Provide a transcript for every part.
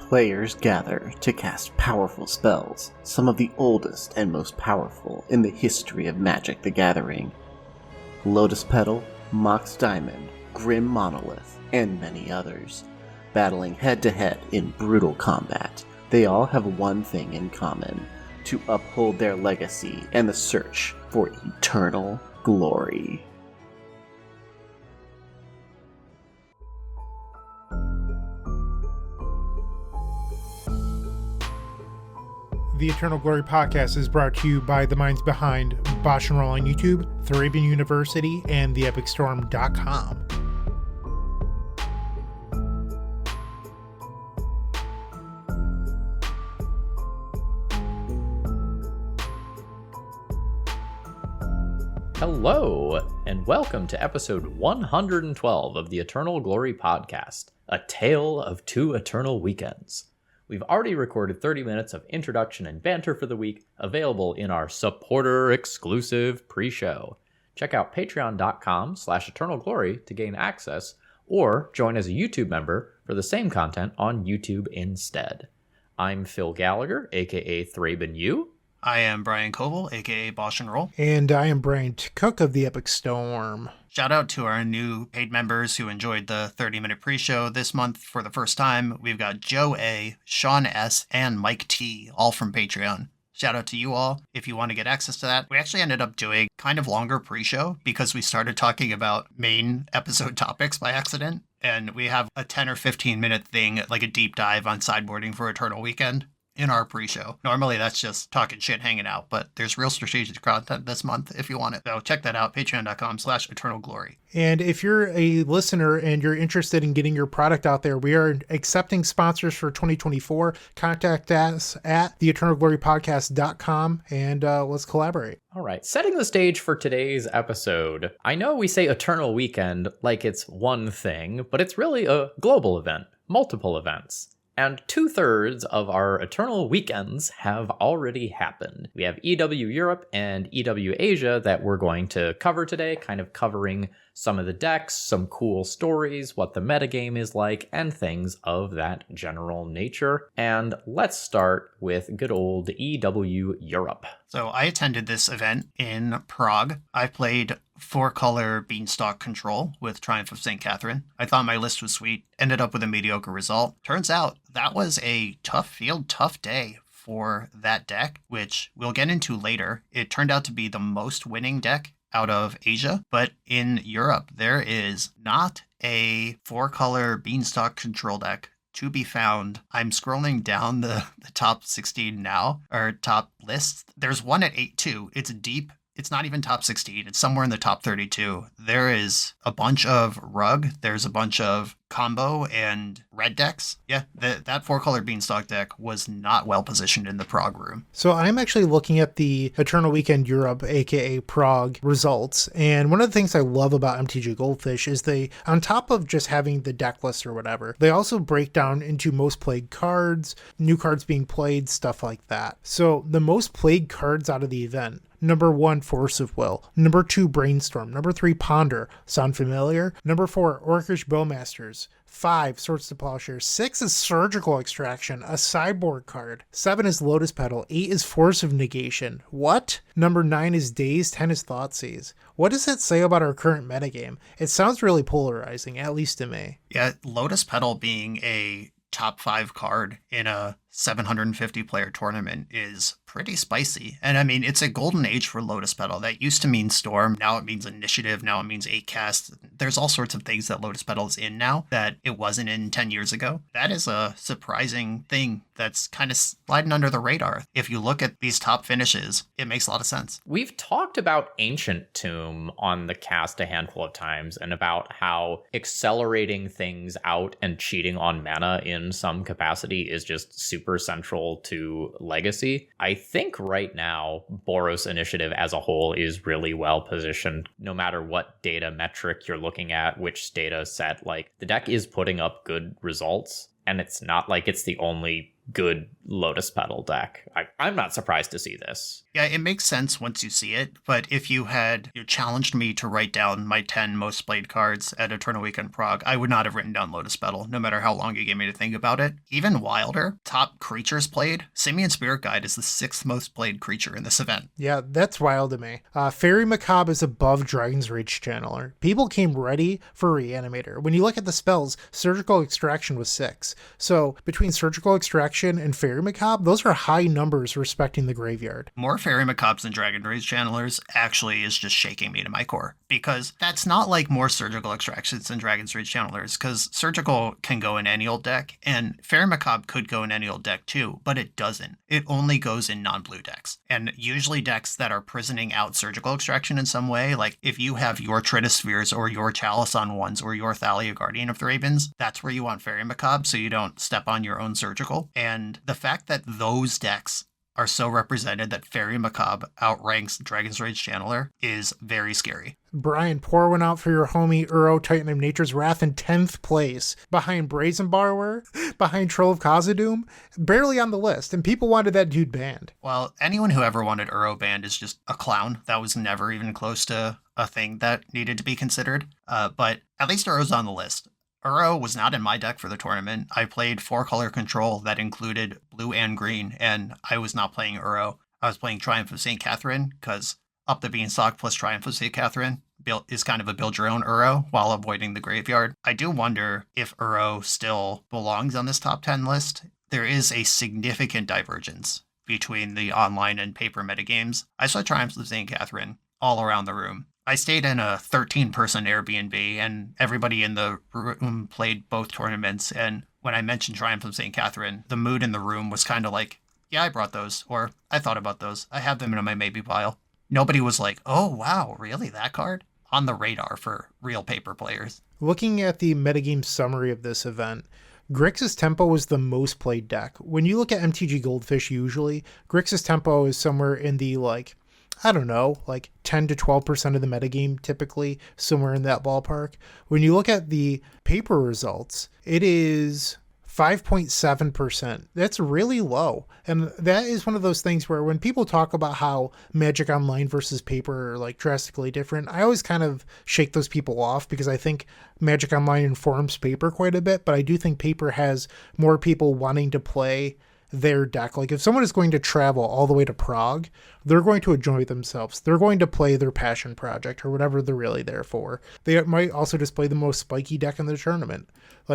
players gather to cast powerful spells, some of the oldest and most powerful in the history of Magic the Gathering. Lotus Petal, Mox Diamond, Grim Monolith, and many others. Battling head-to-head in brutal combat, they all have one thing in common: to uphold their legacy and the search for eternal glory. The Eternal Glory podcast is brought to you by the minds behind BoshNRoll on YouTube, ThrabenU University, and theepicstorm.com. Hello, and welcome to episode 112 of the Eternal Glory podcast, a tale of two eternal weekends. We've already recorded 30 minutes of introduction and banter for the week, available in our supporter-exclusive pre-show. Check out patreon.com/eternalglory to gain access, or join as a YouTube member for the same content on YouTube instead. I'm Phil Gallagher, aka ThrabenU. I am Brian Coval, aka BoshNRoll. And I am Bryant Cook of the Epic Storm. Shout out to our new paid members who enjoyed the 30-minute pre-show this month for the first time. We've got Joe A., Sean S., and Mike T., all from Patreon. Shout out to you all. If you want to get access to that, we actually ended up doing kind of longer pre-show because we started talking about main episode topics by accident. And we have a 10 or 15 minute thing, like a deep dive on sideboarding for Eternal Weekend in our pre-show. Normally that's just talking shit, hanging out, but there's real strategic content this month if you want it. So check that out, patreon.com/eternalglory. And if you're a listener and you're interested in getting your product out there, we are accepting sponsors for 2024. Contact us at theeternalglorypodcast.com and let's collaborate. All right, setting the stage for today's episode. I know we say Eternal Weekend like it's one thing, but it's really a global event, multiple events. And 2/3 of our Eternal Weekends have already happened. We have EW Europe and EW Asia that we're going to cover today, kind of covering some of the decks, some cool stories, what the metagame is like, and things of that general nature. And let's start with good old EW Europe. So I attended this event in Prague. I played 4-color Beanstalk Control with Triumph of St. Catherine. I thought my list was sweet, ended up with a mediocre result. Turns out that was a tough field, tough day for that deck, which we'll get into later. It turned out to be the most winning deck out of Asia, but in Europe, there is not a 4-color Beanstalk Control deck to be found. I'm scrolling down the top 16 now, or top lists. There's one at 8-2. It's deep. It's not even top 16. It's somewhere in the top 32. There is a bunch of Rug. There's a bunch of combo and red decks. Yeah, that 4-color Beanstalk deck was not well positioned in the Prague room. So I'm actually looking at the Eternal Weekend Europe, aka Prague, results. And one of the things I love about MTG Goldfish is they, on top of just having the deck list or whatever, they also break down into most played cards, new cards being played, stuff like that. So the most played cards out of the event: number 1, Force of Will. Number 2, Brainstorm. Number 3, Ponder. Sound familiar? Number 4, Orcish Bowmasters. 5, Swords to Plowshare. 6 is Surgical Extraction, a sideboard card. 7 is Lotus Petal. 8 is Force of Negation. What? Number 9 is Daze. 10 is Thoughtseize. What does that say about our current metagame? It sounds really polarizing, at least to me. Yeah, Lotus Petal being a top 5 card in a 750 player tournament is pretty spicy. And I mean, it's a golden age for Lotus Petal. That used to mean Storm. Now it means Initiative. Now it means 8-cast. There's all sorts of things that Lotus Petal is in now that it wasn't in 10 years ago. That is a surprising thing that's kind of sliding under the radar. If you look at these top finishes, it makes a lot of sense. We've talked about Ancient Tomb on the cast a handful of times and about how accelerating things out and cheating on mana in some capacity is just super central to Legacy. I think right now, Boros Initiative as a whole is really well positioned, no matter what data metric you're looking at, which data set. Like, the deck is putting up good results, and it's not like it's the only good Lotus Petal deck. I'm not surprised to see this. Yeah, it makes sense once you see it, but if you had challenged me to write down my 10 most played cards at Eternal Weekend Prague, I would not have written down Lotus Petal, no matter how long you gave me to think about it. Even wilder, top creatures played, Simian Spirit Guide is the 6th most played creature in this event. Yeah, that's wild to me. Fairy Macabre is above Dragon's Rage Channeler. People came ready for Reanimator. When you look at the spells, Surgical Extraction was 6. So between Surgical Extraction and Fairy Macabre, those are high numbers respecting the graveyard. More Fairy Macabres than Dragon Rage Channelers actually is just shaking me to my core, because that's not like more Surgical Extractions than Dragon's Rage Channelers, because Surgical can go in any old deck, and Fairy Macabre could go in any old deck too, but it doesn't. It only goes in non-blue decks. And usually decks that are prisoning out Surgical Extraction in some way, like if you have your Tritospheres or your Chalice on ones or your Thalia Guardian of Thrabens, that's where you want Fairy Macabre so you don't step on your own Surgical. And the fact that those decks are so represented that Fairy Macabre outranks Dragon's Rage Channeler is very scary. Brian, pour one out for your homie Uro, Titan of Nature's Wrath in 10th place, behind Brazen Borrower, behind Troll of Khazad-dûm, barely on the list, and people wanted that dude banned. Well, anyone who ever wanted Uro banned is just a clown. That was never even close to a thing that needed to be considered. But at least Uro's on the list. Uro was not in my deck for the tournament. I played 4-color control that included blue and green, and I was not playing Uro. I was playing Triumph of St. Catherine, because Up the Beanstalk plus Triumph of St. Catherine is kind of a build your own Uro while avoiding the graveyard. I do wonder if Uro still belongs on this top 10 list. There is a significant divergence between the online and paper metagames. I saw Triumph of St. Catherine all around the room. I stayed in a 13-person Airbnb, and everybody in the room played both tournaments. And when I mentioned Triumph of St. Catherine, the mood in the room was kind of like, yeah, I brought those, or I thought about those. I have them in my maybe pile. Nobody was like, oh, wow, really, that card? On the radar for real paper players. Looking at the metagame summary of this event, Grixis Tempo was the most played deck. When you look at MTG Goldfish usually, Grixis Tempo is somewhere in the, I don't know, 10 to 12% of the metagame, typically, somewhere in that ballpark. When you look at the paper results, it is 5.7%. That's really low. And that is one of those things where when people talk about how Magic Online versus paper are drastically different, I always kind of shake those people off, because I think Magic Online informs paper quite a bit, but I do think paper has more people wanting to play their deck. If someone is going to travel all the way to Prague, they're going to enjoy themselves. They're going to play their passion project or whatever they're really there for. They might also just play the most spiky deck in the tournament.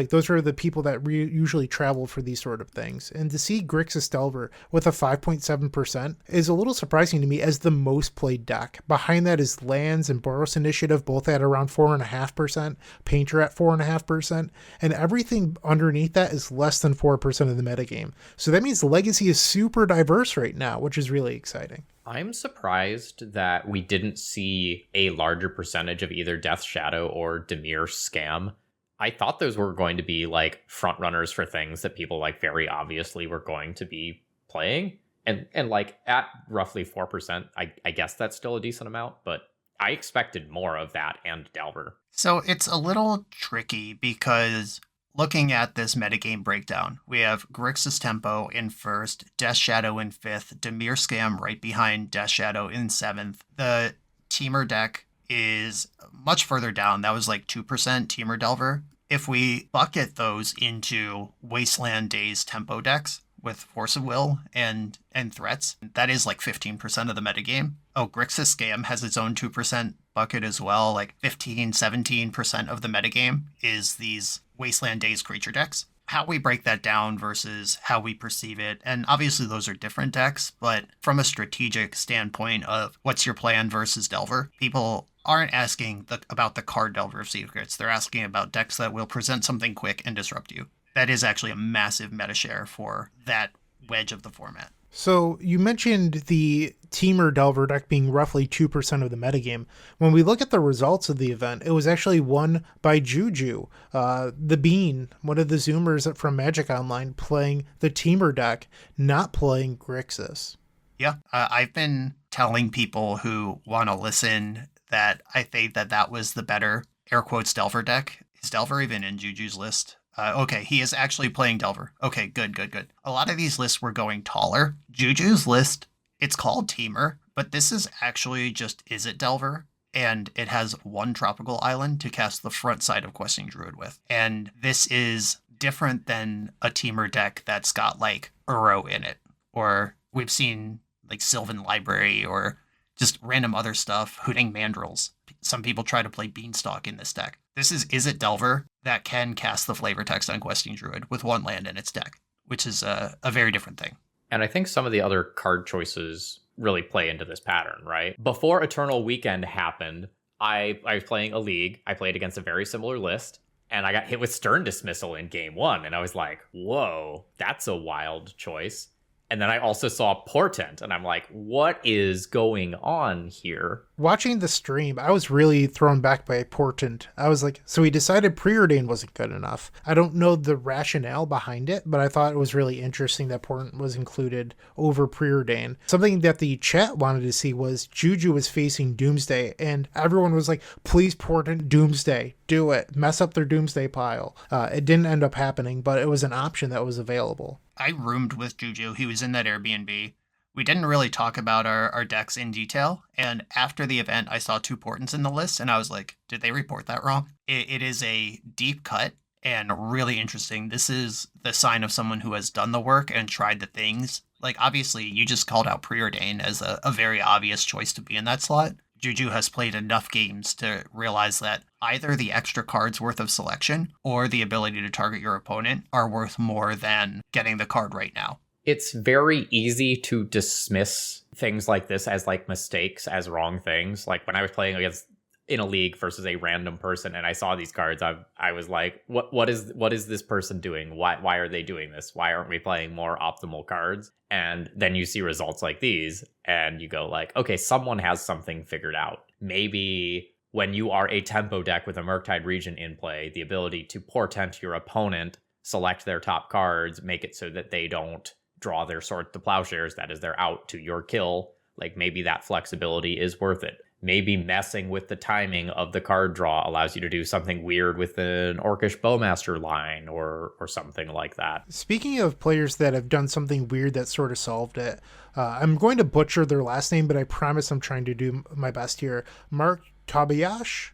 Those are the people that usually travel for these sort of things. And to see Grixis Delver with a 5.7% is a little surprising to me as the most played deck. Behind that is Lands and Boros Initiative, both at around 4.5%, Painter at 4.5%, and everything underneath that is less than 4% of the metagame. So that means Legacy is super diverse right now, which is really exciting. I'm surprised that we didn't see a larger percentage of either Death Shadow or Dimir Scam. I thought those were going to be front runners for things that people very obviously were going to be playing. And at roughly 4%, I guess that's still a decent amount, but I expected more of that and Delver. So it's a little tricky, because looking at this metagame breakdown, we have Grixis Tempo in first, Death Shadow in fifth, Dimir Scam right behind Death Shadow in seventh. The Teamer deck is much further down. That was 2% Teamer Delver. If we bucket those into Wasteland Days Tempo decks with Force of Will and threats, that is 15% of the metagame. Oh, Grixis Scam has its own 2% bucket as well. 15, 17% of the metagame is these Wasteland Days creature decks. How we break that down versus how we perceive it, and obviously those are different decks, but from a strategic standpoint of what's your plan versus Delver, people aren't asking about the card Delver of Secrets. They're asking about decks that will present something quick and disrupt you. That is actually a massive meta share for that wedge of the format. So you mentioned the Teamer Delver deck being roughly 2% of the metagame. When we look at the results of the event, it was actually won by Juju, the Bean, one of the Zoomers from Magic Online, playing the Teamer deck, not playing Grixis. Yeah, I've been telling people who want to listen that I think that was the better, air quotes, Delver deck. Is Delver even in Juju's list? Okay, he is actually playing Delver. Okay, good. A lot of these lists were going taller. Juju's list, it's called Teamer, but this is actually just Is It Delver? And it has one tropical island to cast the front side of Questing Druid with. And this is different than a Teamer deck that's got like Uro in it. Or we've seen like Sylvan Library or just random other stuff, Hooting Mandrills. Some people try to play Beanstalk in this deck. This is It Delver that can cast the flavor text on Questing Druid with one land in its deck, which is a very different thing. And I think some of the other card choices really play into this pattern, right? Before Eternal Weekend happened, I was playing a league. I played against a very similar list, and I got hit with Stern Dismissal in game one, and I was like, whoa, that's a wild choice. And then I also saw Portent, and I'm like, what is going on here? Watching the stream, I was really thrown back by Portent. I was like, so he decided Preordain wasn't good enough. I don't know the rationale behind it, but I thought it was really interesting that Portent was included over Preordain. Something that the chat wanted to see was Juju was facing Doomsday, and everyone was like, please Portent Doomsday, do it. Mess up their Doomsday pile. It didn't end up happening, but it was an option that was available. I roomed with Juju. He was in that Airbnb. We didn't really talk about our decks in detail. And after the event, I saw 2 Portents in the list, and I was like, did they report that wrong? It is a deep cut and really interesting. This is the sign of someone who has done the work and tried the things. Like, obviously, you just called out Preordain as a very obvious choice to be in that slot. Juju has played enough games to realize that either the extra cards worth of selection or the ability to target your opponent are worth more than getting the card right now. It's very easy to dismiss things like this as like mistakes, as wrong things. Like when I was playing against in a league versus a random person and I saw these cards, I was like, what is this person doing? Why are they doing this? Why aren't we playing more optimal cards? And then you see results like these and you go like, okay, someone has something figured out. Maybe when you are a tempo deck with a Murktide Regent in play, the ability to portent your opponent, select their top cards, make it so that they don't draw their Sword to Plowshares, that is their out to your kill. Like maybe that flexibility is worth it. Maybe messing with the timing of the card draw allows you to do something weird with an Orcish Bowmaster line or something like that. Speaking of players that have done something weird that sort of solved it, I'm going to butcher their last name, but I promise I'm trying to do my best here. Mark Tobias.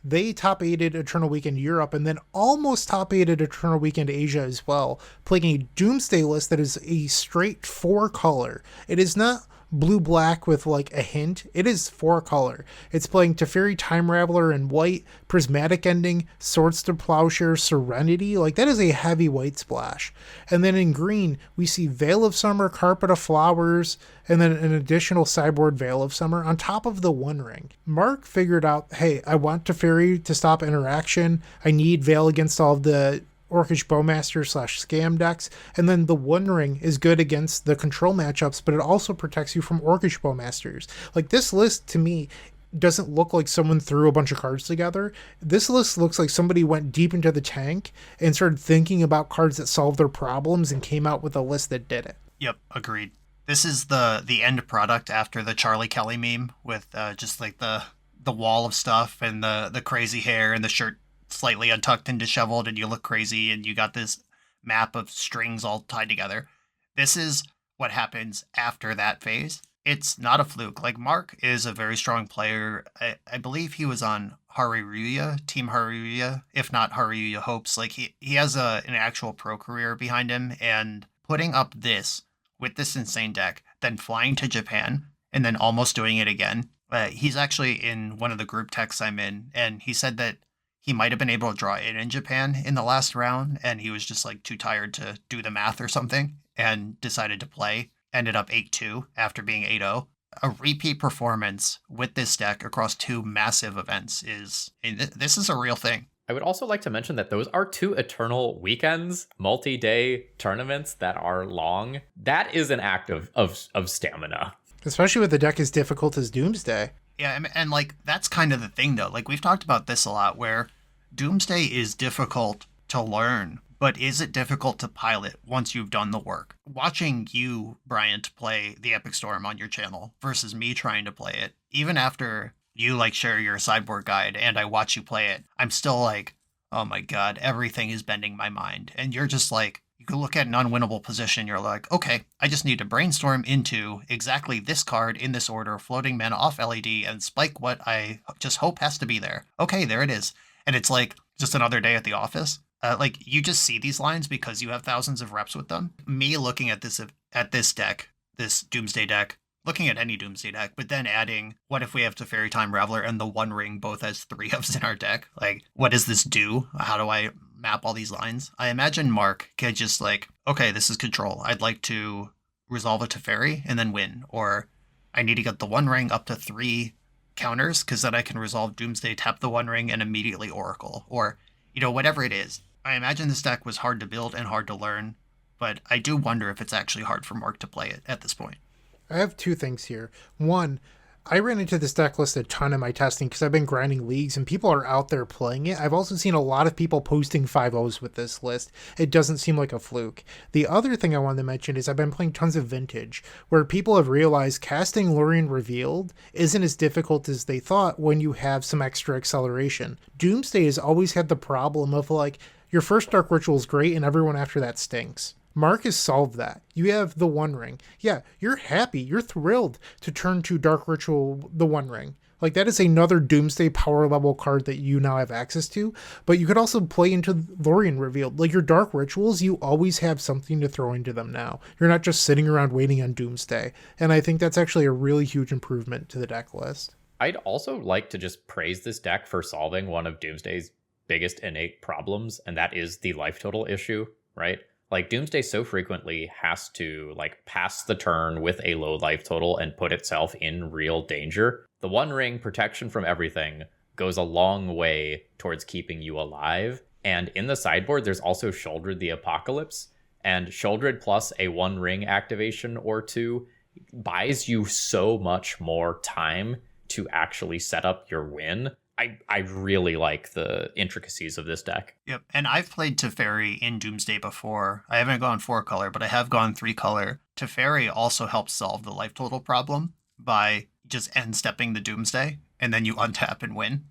They top 8'd Eternal Weekend Europe and then almost top 8'd Eternal Weekend Asia as well, playing a Doomsday list that is a straight 4-color. It is not blue-black with like a hint. It is 4-color. It's playing Teferi Time Raveler in white, Prismatic Ending, Swords to Plowshare, Serenity. Like that is a heavy white splash. And then in green, we see Veil of Summer, Carpet of Flowers, and then an additional sideboard Veil of Summer on top of the One Ring. Mark figured out, hey, I want Teferi to stop interaction. I need Veil against all of the Orcish Bowmaster / Scam decks, and then the One Ring is good against the control matchups, but it also protects you from Orcish Bowmasters. Like this list to me doesn't look like someone threw a bunch of cards together. This list looks like somebody went deep into the tank and started thinking about cards that solve their problems and came out with a list that did it. Yep, agreed. This is the end product after the Charlie Kelly meme with just like the wall of stuff and the crazy hair and the shirt slightly untucked and disheveled and you look crazy and you got this map of strings all tied together. This is what happens after that phase. It's not a fluke. Like Mark is a very strong player. I believe he was on Haruya, Team Haruya, if not Haruya Hopes. Like he has an actual pro career behind him, and putting up this with this insane deck, then flying to Japan and then almost doing it again. He's actually in one of the group texts I'm in, and he said that he might have been able to draw in Japan in the last round, and he was just like too tired to do the math or something and decided to play. Ended up 8-2 after being 8-0. A repeat performance with this deck across 2 massive events this is a real thing. I would also like to mention that those are 2 Eternal Weekends, multi-day tournaments that are long. That is an act of stamina. Especially with a deck as difficult as Doomsday. Yeah, and like, that's kind of the thing, though. Like, we've talked about this a lot, where Doomsday is difficult to learn, but is it difficult to pilot once you've done the work? Watching you, Bryant, play the Epic Storm on your channel versus me trying to play it, even after you, like, share your sideboard guide and I watch you play it, I'm still like, oh my god, everything is bending my mind. And you're just like, you can look at an unwinnable position. You're like, okay, I just need to brainstorm into exactly this card in this order, floating mana off LED, and spike what I just hope has to be there. Okay, there it is. And it's like just another day at the office. Like you just see these lines because you have thousands of reps with them. Me looking at this deck, this Doomsday deck, looking at any Doomsday deck, but then adding, what if we have Teferi Time Raveler and the One Ring both as 3-ofs in our deck? Like, what does this do? How do I map all these lines? I imagine Mark could just like, okay, this is control. I'd like to resolve a Teferi and then win. Or I need to get the One Ring up to 3 counters because then I can resolve Doomsday, tap the One Ring, and immediately Oracle. Or, whatever it is. I imagine this deck was hard to build and hard to learn, but I do wonder if it's actually hard for Mark to play it at this point. I have 2 things here. One, I ran into this deck list a ton in my testing because I've been grinding leagues and people are out there playing it. I've also seen a lot of people posting 5-0s with this list. It doesn't seem like a fluke. The other thing I wanted to mention is I've been playing tons of Vintage, where people have realized casting Lorien Revealed isn't as difficult as they thought when you have some extra acceleration. Doomsday has always had the problem of like, your first Dark Ritual is great and everyone after that stinks. Mark has solved that. You have the One Ring. Yeah, you're happy. You're thrilled to turn to Dark Ritual, the One Ring. Like, that is another Doomsday power level card that you now have access to. But you could also play into Lorien Revealed. Like, your Dark Rituals, you always have something to throw into them now. You're not just sitting around waiting on Doomsday. And I think that's actually a really huge improvement to the deck list. I'd also like to just praise this deck for solving one of Doomsday's biggest innate problems, and that is the life total issue, right? Like, Doomsday so frequently has to, like, pass the turn with a low life total and put itself in real danger. The One Ring protection from everything goes a long way towards keeping you alive. And in the sideboard, there's also Shouldered the Apocalypse. And Shouldered plus a One Ring activation or 2 buys you so much more time to actually set up your win. I really like the intricacies of this deck. Yep, and I've played Teferi in Doomsday before. I haven't gone 4-color, but I have gone 3-color. Teferi also helps solve the life total problem by just end-stepping the Doomsday, and then you untap and win.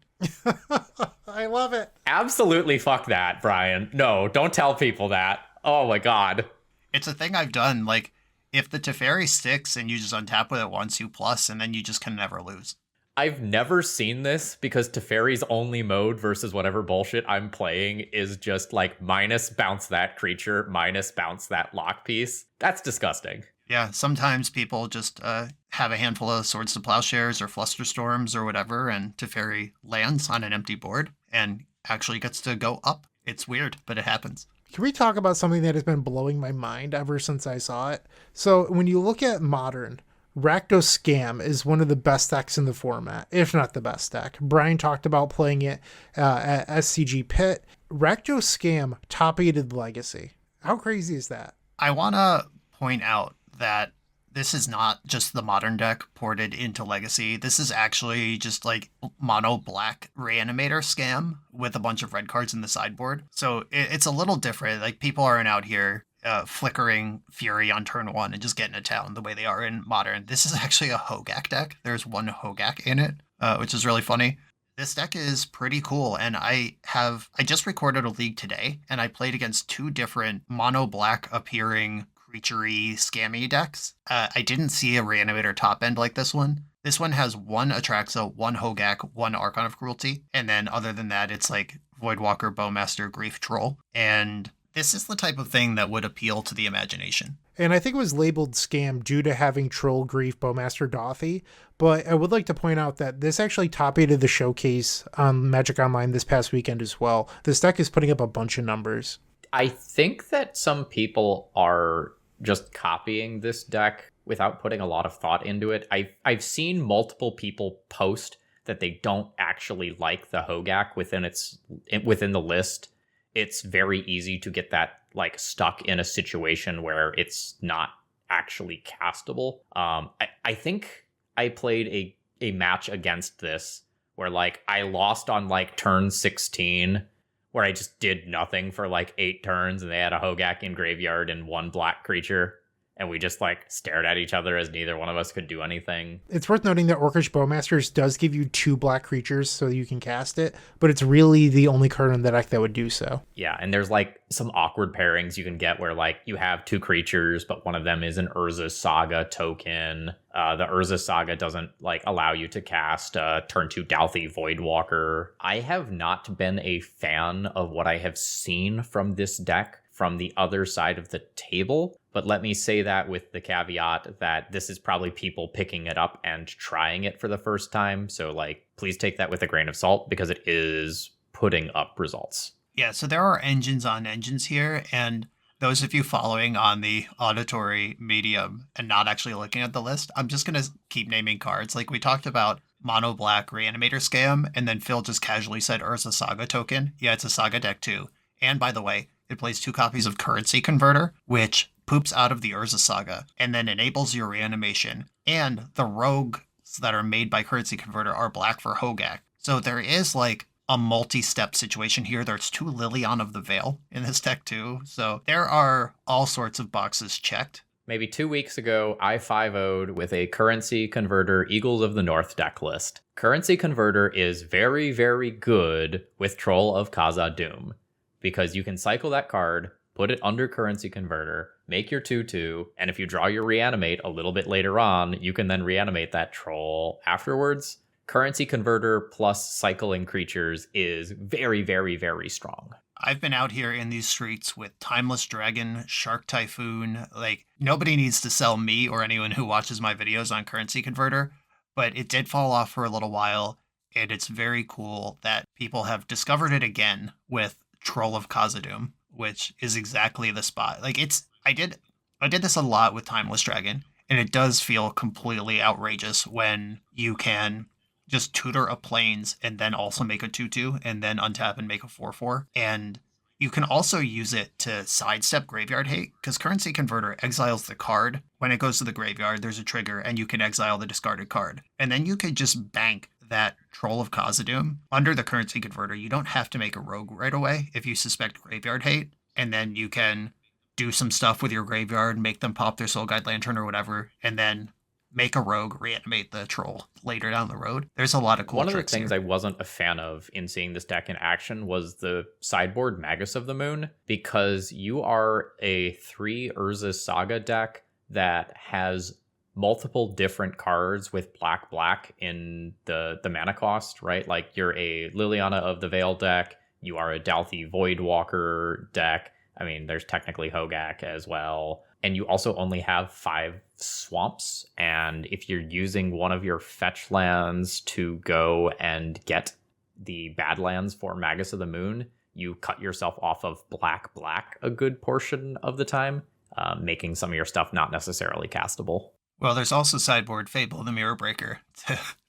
I love it. Absolutely fuck that, Brian. No, don't tell people that. Oh my god. It's a thing I've done. Like, if the Teferi sticks and you just untap with it once, you plus, and then you just can never lose. I've never seen this because Teferi's only mode versus whatever bullshit I'm playing is just like minus bounce that creature, minus bounce that lock piece. That's disgusting. Yeah, sometimes people just have a handful of Swords to Plowshares or Flusterstorms or whatever, and Teferi lands on an empty board and actually gets to go up. It's weird, but it happens. Can we talk about something that has been blowing my mind ever since I saw it? So when you look at Modern, Rakdos Scam is one of the best decks in the format, if not the best deck. Brian talked about playing it at SCG Pit. Rakdos Scam top-aided Legacy. How crazy is that? I want to point out that this is not just the Modern deck ported into Legacy. This is actually just like mono black Reanimator Scam with a bunch of red cards in the sideboard. So it's a little different. Like, people aren't out here flickering Fury on turn 1 and just getting to town the way they are in Modern. This is actually a Hogak deck. There's one Hogak in it, which is really funny. This deck is pretty cool, and I just recorded a league today, and I played against 2 different mono black appearing creature-y scammy decks. I didn't see a Reanimator top end like this one. This one has 1 Atraxa, 1 Hogak, 1 Archon of Cruelty, and then other than that, it's like Voidwalker, Bowmaster, Grief Troll, and this is the type of thing that would appeal to the imagination. And I think it was labeled Scam due to having Troll, Grief, Bowmaster, Dothy. But I would like to point out that this actually top-aided the showcase on Magic Online this past weekend as well. This deck is putting up a bunch of numbers. I think that some people are just copying this deck without putting a lot of thought into it. I've seen multiple people post that they don't actually like the Hogak within the list. It's very easy to get that like stuck in a situation where it's not actually castable. I think I played a match against this where like I lost on like turn 16 where I just did nothing for like 8 turns and they had a Hogak in graveyard and 1 black creature. and we just like stared at each other as neither one of us could do anything. It's worth noting that Orcish Bowmasters does give you 2 black creatures so you can cast it, but it's really the only card in the deck that would do so. Yeah, and there's like some awkward pairings you can get where like you have 2 creatures, but one of them is an Urza Saga token. The Urza Saga doesn't like allow you to cast turn 2 Dalthy Voidwalker. I have not been a fan of what I have seen from this deck from the other side of the table, but let me say that with the caveat that this is probably people picking it up and trying it for the first time. So like, please take that with a grain of salt because it is putting up results. Yeah, so there are engines on engines here, and those of you following on the auditory medium and not actually looking at the list, I'm just going to keep naming cards. Like we talked about Mono Black Reanimator Scam, and then Phil just casually said Urza Saga token. Yeah, it's a Saga deck too. And by the way, it plays 2 copies of Currency Converter, which poops out of the Urza Saga and then enables your reanimation. And the rogues that are made by Currency Converter are black for Hogak. So there is like a multi-step situation here. There's 2 Liliana of the Veil in this deck too. So there are all sorts of boxes checked. Maybe 2 weeks ago, I 5-0'd with a Currency Converter Eagles of the North deck list. Currency Converter is very, very good with Troll of Khazad-dûm, because you can cycle that card, put it under Currency Converter, make your 2/2, and if you draw your Reanimate a little bit later on, you can then reanimate that troll afterwards. Currency Converter plus cycling creatures is very, very, very strong. I've been out here in these streets with Timeless Dragon, Shark Typhoon. Like, nobody needs to sell me or anyone who watches my videos on Currency Converter, but it did fall off for a little while, and it's very cool that people have discovered it again with Troll of Khazad-dûm, which is exactly the spot. Like I did this a lot with Timeless Dragon, and it does feel completely outrageous when you can just tutor a plains and then also make a 2/2 and then untap and make a 4/4. And you can also use it to sidestep Graveyard Hate, because Currency Converter exiles the card. When it goes to the graveyard, there's a trigger, and you can exile the discarded card. And then you could just bank that Troll of Khazad-dûm under the Currency Converter. You don't have to make a rogue right away if you suspect Graveyard Hate, and then you can do some stuff with your graveyard, make them pop their Soul Guide Lantern or whatever, and then make a rogue, reanimate the troll later down the road. There's a lot of cool tricks. One of the things here. I wasn't a fan of in seeing this deck in action was the sideboard Magus of the Moon, because you are a 3 Urza Saga deck that has multiple different cards with black in the mana cost, right? Like you're a Liliana of the Veil deck, you are a Dalthy Voidwalker deck. I mean, there's technically Hogak as well. And you also only have 5 swamps. And if you're using one of your fetch lands to go and get the Badlands for Magus of the Moon, you cut yourself off of black a good portion of the time, making some of your stuff not necessarily castable. Well, there's also sideboard Fable the Mirror Breaker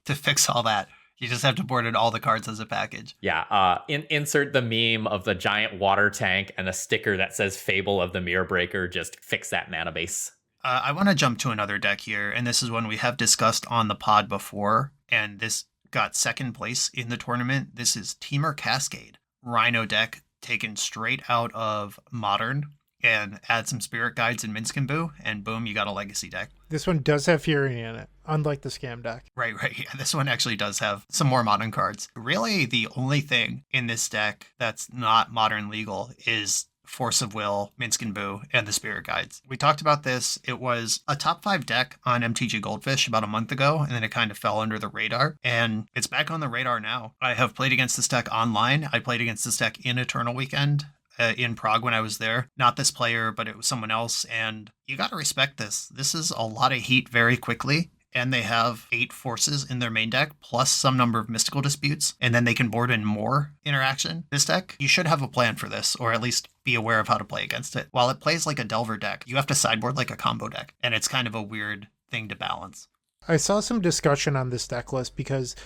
to fix all that. You just have to board in all the cards as a package. Yeah, insert the meme of the giant water tank and a sticker that says Fable of the Mirror Breaker. Just fix that mana base. I want to jump to another deck here, and this is one we have discussed on the pod before, and this got second place in the tournament. This is Temur Cascade. Rhino deck taken straight out of Modern, and add some Spirit Guides and Minsc and Boo, and boom, you got a Legacy deck. This one does have Fury in it, unlike the Scam deck. Right. Yeah, this one actually does have some more Modern cards. Really, the only thing in this deck that's not Modern legal is Force of Will, Minsc and Boo, and the Spirit Guides. We talked about this. It was a top 5 deck on MTG Goldfish about a month ago, and then it kind of fell under the radar, and it's back on the radar now. I have played against this deck online. I played against this deck in Eternal Weekend. In Prague when I was there. Not this player, but it was someone else, and you gotta respect this. This is a lot of heat very quickly, and they have 8 forces in their main deck, plus some number of mystical disputes, and then they can board in more interaction. This deck, you should have a plan for this, or at least be aware of how to play against it. While it plays like a Delver deck, you have to sideboard like a combo deck, and it's kind of a weird thing to balance. I saw some discussion on this deck list because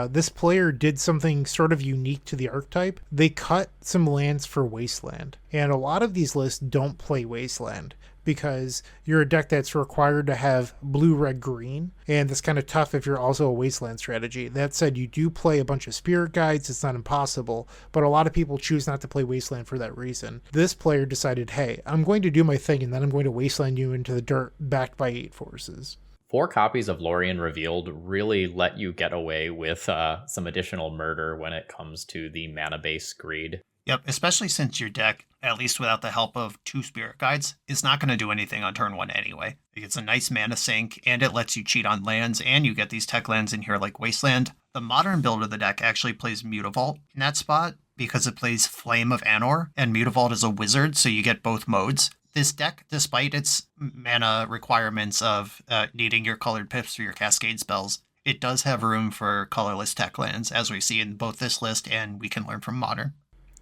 this player did something sort of unique to the archetype. They cut some lands for Wasteland, and a lot of these lists don't play Wasteland because you're a deck that's required to have blue, red, green, and it's kind of tough if you're also a Wasteland strategy. That said, you do play a bunch of Spirit Guides. It's not impossible, but a lot of people choose not to play Wasteland for that reason. This player decided, hey, I'm going to do my thing, and then I'm going to Wasteland you into the dirt backed by 8 forces. 4 copies of Lorien Revealed really let you get away with some additional murder when it comes to the mana-based greed. Yep, especially since your deck, at least without the help of 2 Spirit Guides, is not going to do anything on turn 1 anyway. It's a nice mana sink, and it lets you cheat on lands, and you get these tech lands in here like Wasteland. The modern build of the deck actually plays Mutavault in that spot, because it plays Flame of Anor, and Mutavault is a wizard, so you get both modes. This deck, despite its mana requirements of needing your colored pips for your cascade spells, it does have room for colorless tech lands, as we see in both this list and we can learn from Modern.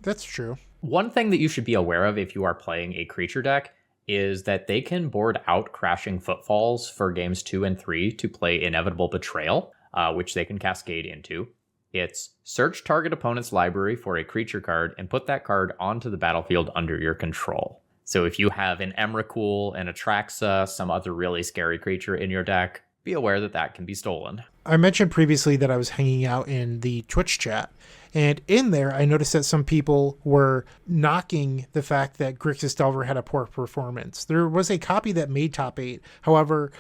That's true. One thing that you should be aware of if you are playing a creature deck is that they can board out Crashing Footfalls for games 2 and 3 to play Inevitable Betrayal, which they can cascade into. It's search target opponent's library for a creature card and put that card onto the battlefield under your control. So if you have an Emrakul, an Atraxa, some other really scary creature in your deck, be aware that that can be stolen. I mentioned previously that I was hanging out in the Twitch chat, and in there I noticed that some people were knocking the fact that Grixis Delver had a poor performance. There was a copy that made top 8. However,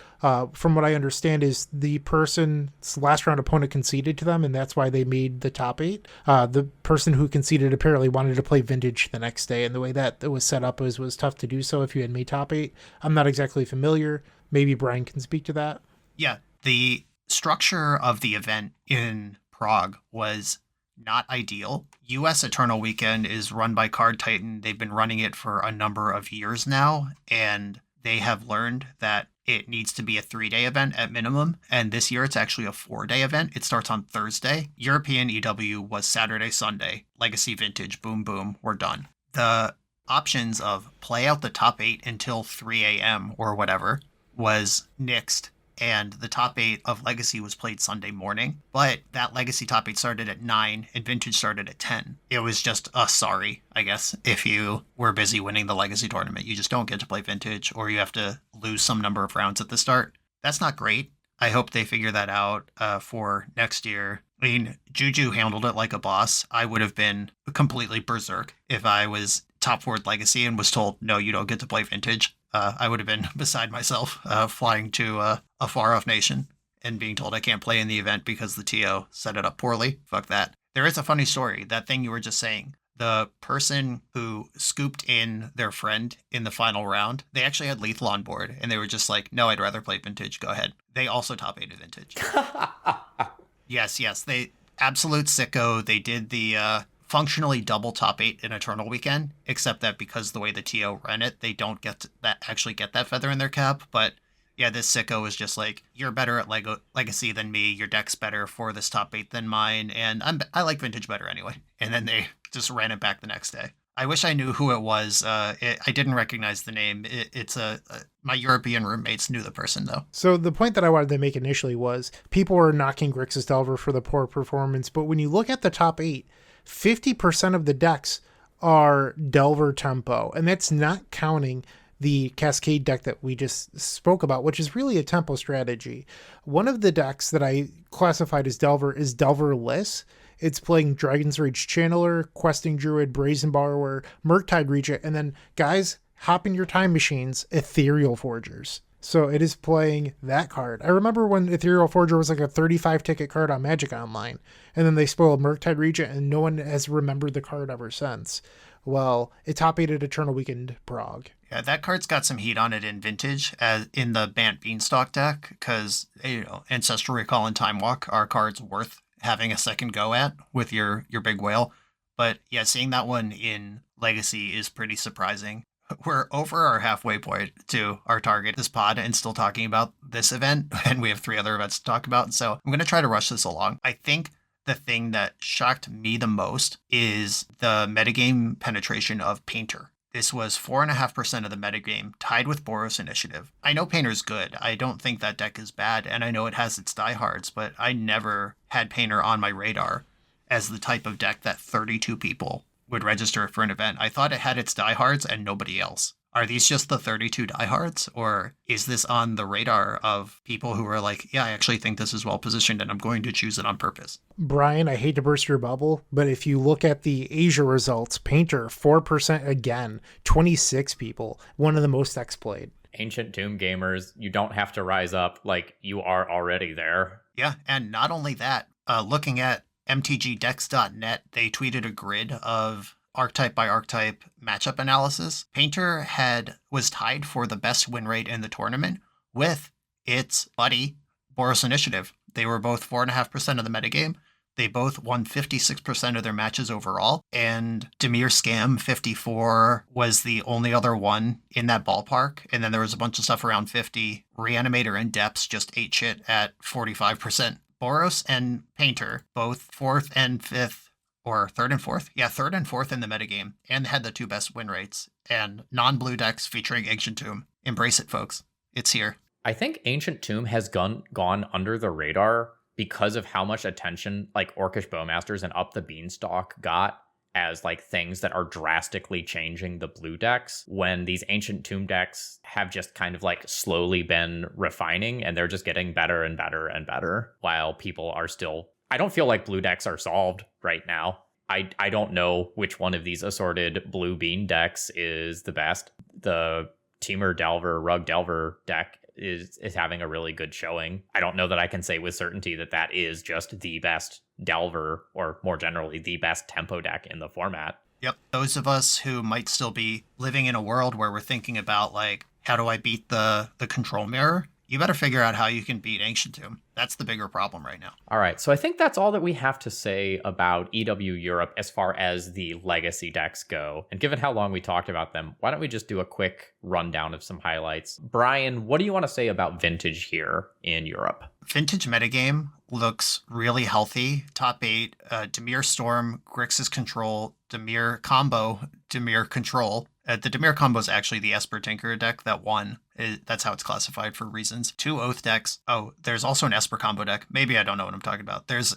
from what I understand is the person's last round opponent conceded to them, and that's why they made the top 8. The person who conceded apparently wanted to play Vintage the next day, and the way that it was set up was tough to do so if you had made top 8. I'm not exactly familiar. Maybe Brian can speak to that. Yeah, the structure of the event in Prague was not ideal. US Eternal Weekend is run by Card Titan. They've been running it for a number of years now, and they have learned that it needs to be a 3-day event at minimum, and this year it's actually a 4-day event. It starts on Thursday. European EW was Saturday, Sunday. Legacy Vintage, boom, boom, we're done. The options of play out the top 8 until 3 a.m. or whatever was nixed, and the top 8 of Legacy was played Sunday morning, but that Legacy top 8 started at 9 and Vintage started at 10. It was just sorry, I guess, if you were busy winning the Legacy tournament. You just don't get to play Vintage, or you have to lose some number of rounds at the start. That's not great. I hope they figure that out for next year. I mean, Juju handled it like a boss. I would have been completely berserk if I was top 4 Legacy and was told, no, you don't get to play Vintage. I would have been beside myself, flying to a far-off nation and being told I can't play in the event because the TO set it up poorly. Fuck that. There is a funny story. That thing you were just saying, the person who scooped in their friend in the final round, they actually had Lethal on board, and they were just like, no, I'd rather play Vintage. Go ahead. They also top 8'd Vintage. Yes. They absolute sicko. They did the functionally double top 8 in Eternal Weekend, except that because the way the TO ran it, they don't get that feather in their cap. But yeah, this sicko was just like, you're better at Legacy than me, your deck's better for this top 8 than mine, and I like Vintage better anyway. And then they just ran it back the next day. I wish I knew who it was. I didn't recognize the name. It's my European roommates knew the person, though. So the point that I wanted to make initially was people were knocking Grixis Delver for the poor performance, but when you look at the top 8, 50% of the decks are Delver tempo, and that's not counting the Cascade deck that we just spoke about, which is really a tempo strategy. One of the decks that I classified as Delver is Delver-less. It's playing Dragon's Rage Channeler, Questing Druid, Brazen Borrower, Murktide Regent, and then, guys, hop in your time machines, Ethereal Forgers. So it is playing that card. I remember when Ethereal Forger was like a 35 ticket card on Magic Online, and then they spoiled Murktide Regent, and no one has remembered the card ever since. Well, it top 8'd Eternal Weekend Prague. Yeah, that card's got some heat on it in Vintage, as in the Bant Beanstalk deck, because Ancestral Recall and Time Walk are cards worth having a second go at with your big whale. But yeah, seeing that one in Legacy is pretty surprising. We're over our halfway point to our target, this pod, and still talking about this event, and we have 3 other events to talk about, so I'm going to try to rush this along. I think the thing that shocked me the most is the metagame penetration of Painter. This was 4.5% of the metagame, tied with Boros Initiative. I know Painter's good. I don't think that deck is bad, and I know it has its diehards, but I never had Painter on my radar as the type of deck that 32 people would register for an event. I thought it had its diehards and nobody else. Are these just the 32 diehards, or is this on the radar of people who are like, yeah, I actually think this is well positioned and I'm going to choose it on purpose? Brian, I hate to burst your bubble, but if you look at the Asia results, Painter 4% again, 26 people, one of the most X played. Ancient Tomb gamers, you don't have to rise up, like you are already there. Yeah, and not only that, looking at mtgdex.net, they tweeted a grid of archetype by archetype matchup analysis. Painter was tied for the best win rate in the tournament with its buddy, Boros Initiative. They were both 4.5% of the metagame. They both won 56% of their matches overall. And Demir Scam 54 was the only other one in that ballpark. And then there was a bunch of stuff around 50. Reanimator and Depths just ate shit at 45%. Boros and Painter, both 4th and 5th, or 3rd and 4th? Yeah, 3rd and 4th in the metagame, and had the 2 best win rates. And non-blue decks featuring Ancient Tomb. Embrace it, folks. It's here. I think Ancient Tomb has gone under the radar because of how much attention like Orcish Bowmasters and Up the Beanstalk got as like things that are drastically changing the blue decks, when these Ancient Tomb decks have just kind of like slowly been refining and they're just getting better and better and better, while people are still... I don't feel like blue decks are solved right now. I don't know which one of these assorted blue bean decks is the best. The Temur Delver, Rug Delver deck is having a really good showing. I don't know that I can say with certainty that that is just the best Delver, or more generally, the best tempo deck in the format. Yep. Those of us who might still be living in a world where we're thinking about, like, how do I beat the control mirror? You better figure out how you can beat Ancient Tomb. That's the bigger problem right now. All right, so I think that's all that we have to say about EW Europe as far as the legacy decks go. And given how long we talked about them, why don't we just do a quick rundown of some highlights? Brian, what do you want to say about Vintage here in Europe? Vintage metagame looks really healthy. Top 8, Dimir Storm, Grixis Control, Dimir Combo, Dimir Control. The Dimir combo is actually the Esper Tinker deck that won. That's how it's classified for reasons. 2 Oath decks. Oh, there's also an Esper combo deck. Maybe I don't know what I'm talking about. There's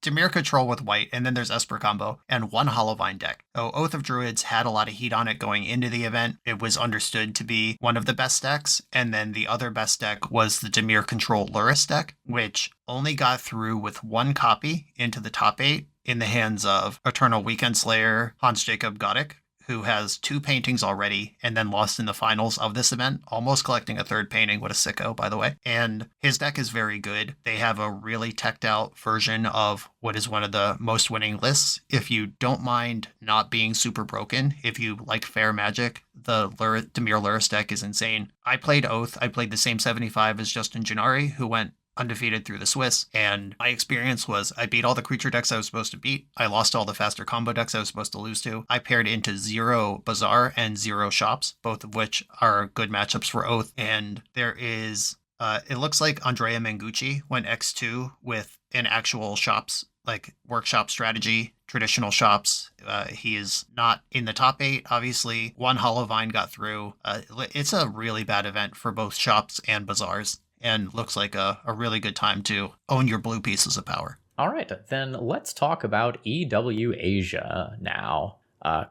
Dimir Control with white, and then there's Esper combo, and 1 Hollowvine deck. Oh, Oath of Druids had a lot of heat on it going into the event. It was understood to be one of the best decks, and then the other best deck was the Dimir Control Luris deck, which only got through with 1 copy into the top 8 in the hands of Eternal Weekend Slayer Hans Jacob Godek, who has 2 paintings already and then lost in the finals of this event, almost collecting a 3rd painting. What a sicko, by the way. And his deck is very good. They have a really teched out version of what is one of the most winning lists. If you don't mind not being super broken, if you like fair magic, the Dimir Luris deck is insane. I played Oath. I played the same 75 as Justin Gennari, who went undefeated through the Swiss, and my experience was I beat all the creature decks I was supposed to beat. I lost all the faster combo decks I was supposed to lose to. I paired into 0 Bazaar and 0 Shops, both of which are good matchups for Oath. And there is, it looks like Andrea Mengucci went X2 with an actual Shops, like workshop strategy, traditional Shops. He is not in the top 8, obviously. 1 Hollowvine got through. It's a really bad event for both Shops and Bazaars, and looks like a really good time to own your blue pieces of power. All right, then let's talk about EW Asia now.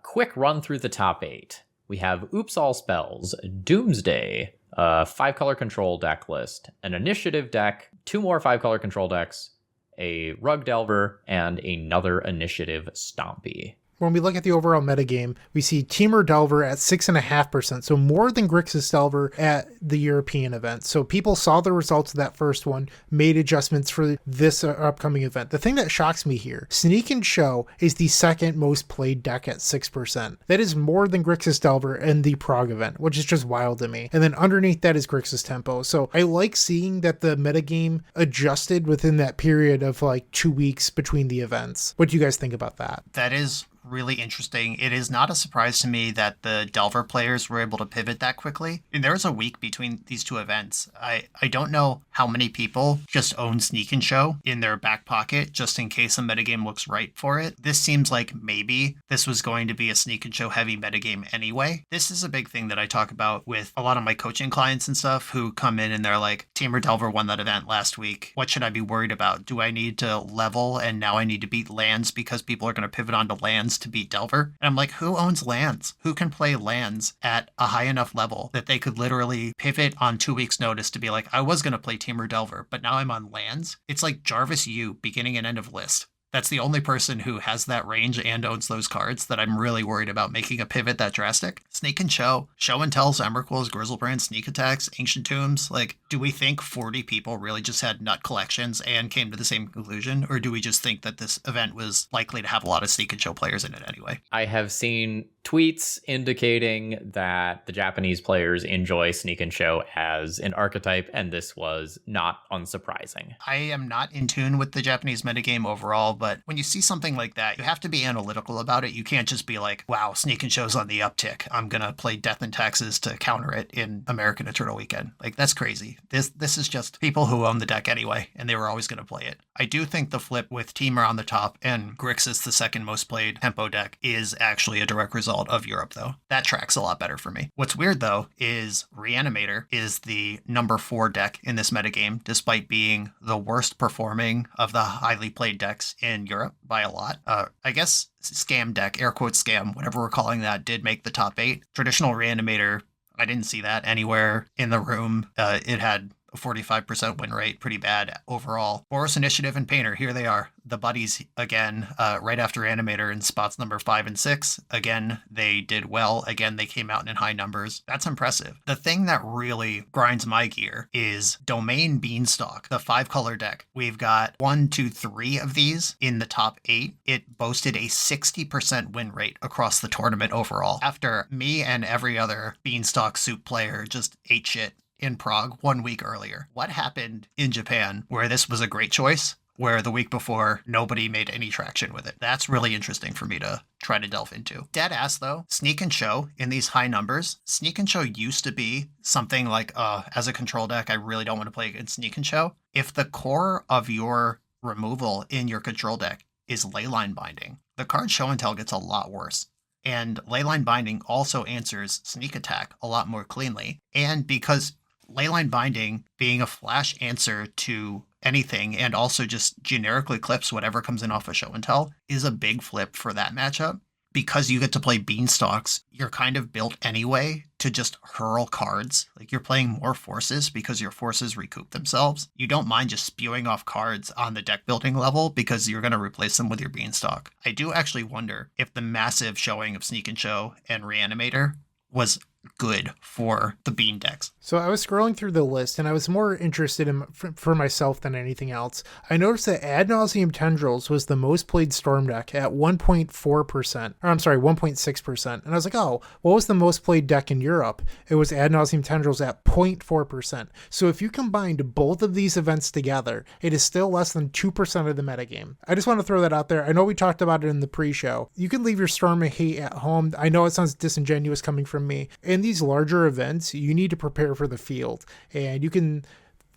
Quick run through the top 8. We have Oops All Spells, Doomsday, 5-color control deck list, an initiative deck, 2 more 5-color control decks, a Rug Delver, and another initiative Stompy. When we look at the overall metagame, we see Temur Delver at 6.5%, so more than Grixis Delver at the European event. So people saw the results of that first one, made adjustments for this upcoming event. The thing that shocks me here, Sneak and Show is the 2nd most played deck at 6%. That is more than Grixis Delver in the Prague event, which is just wild to me. And then underneath that is Grixis Tempo. So I like seeing that the metagame adjusted within that period of like 2 weeks between the events. What do you guys think about that? That is really interesting. It is not a surprise to me that the Delver players were able to pivot that quickly. And there was a week between these two events. I don't know how many people just own Sneak and Show in their back pocket just in case a metagame looks right for it. This seems like maybe this was going to be a Sneak and Show heavy metagame anyway. This is a big thing that I talk about with a lot of my coaching clients and stuff who come in and they're like, Tamer Delver won that event last week. What should I be worried about? Do I need to level and now I need to beat lands because people are going to pivot onto lands to beat Delver? And I'm like, who owns lands? Who can play lands at a high enough level that they could literally pivot on 2 weeks notice to be like, I was going to play Tamer Delver, but now I'm on lands? It's like Jarvis Yu, beginning and end of list. That's the only person who has that range and owns those cards that I'm really worried about making a pivot that drastic. Sneak and Show and Tells, Emrakul's, Grizzlebrand, Sneak Attacks, Ancient Tombs. Like, do we think 40 people really just had nut collections and came to the same conclusion? Or do we just think that this event was likely to have a lot of Sneak and Show players in it anyway? I have seen tweets indicating that the Japanese players enjoy Sneak and Show as an archetype, and this was not unsurprising. I am not in tune with the Japanese metagame overall, but when you see something like that, you have to be analytical about it. You can't just be like, wow, Sneak and Show's on the uptick. I'm going to play Death and Taxes to counter it in American Eternal Weekend. Like, that's crazy. This is just people who own the deck anyway, and they were always going to play it. I do think the flip with Teamer on the top and Grixis, the second most played tempo deck, is actually a direct result of Europe, though. That tracks a lot better for me. What's weird, though, is Reanimator is the number 4 deck in this metagame, despite being the worst performing of the highly played decks in Europe by a lot. I guess scam deck, air quotes scam, whatever we're calling that, did make the top 8. Traditional Reanimator, I didn't see that anywhere in the room. It had a 45% win rate, pretty bad overall. Boros Initiative and Painter, here they are. The buddies again, right after Animator in spots number 5 and 6. Again, they did well. Again, they came out in high numbers. That's impressive. The thing that really grinds my gear is Domain Beanstalk, the 5-color deck. We've got 1, 2, 3 of these in the top 8. It boasted a 60% win rate across the tournament overall. After me and every other Beanstalk soup player just ate shit in Prague 1 week earlier. What happened in Japan where this was a great choice, where the week before nobody made any traction with it? That's really interesting for me to try to delve into. Dead ass though, Sneak and Show in these high numbers. Sneak and Show used to be something like, as a control deck, I really don't want to play against Sneak and Show. If the core of your removal in your control deck is Leyline Binding, the card Show and Tell gets a lot worse. And Leyline Binding also answers Sneak Attack a lot more cleanly. And because Leyline Binding being a flash answer to anything and also just generically clips whatever comes in off a Show and Tell is a big flip for that matchup. Because you get to play Beanstalks, you're kind of built anyway to just hurl cards. Like, you're playing more forces because your forces recoup themselves. You don't mind just spewing off cards on the deck building level because you're going to replace them with your Beanstalk. I do actually wonder if the massive showing of Sneak and Show and Reanimator was good for the bean decks. So I was scrolling through the list and I was more interested in for myself than anything else. I noticed that Ad Nauseam Tendrils was the most played Storm deck at 1.6%. And I was like, oh, what was the most played deck in Europe? It was Ad Nauseam Tendrils at 0.4%. So if you combined both of these events together, it is still less than 2% of the metagame. I just want to throw that out there. I know we talked about it in the pre-show. You can leave your Storm hate at home. I know it sounds disingenuous coming from me. In these larger events, you need to prepare for the field, and you can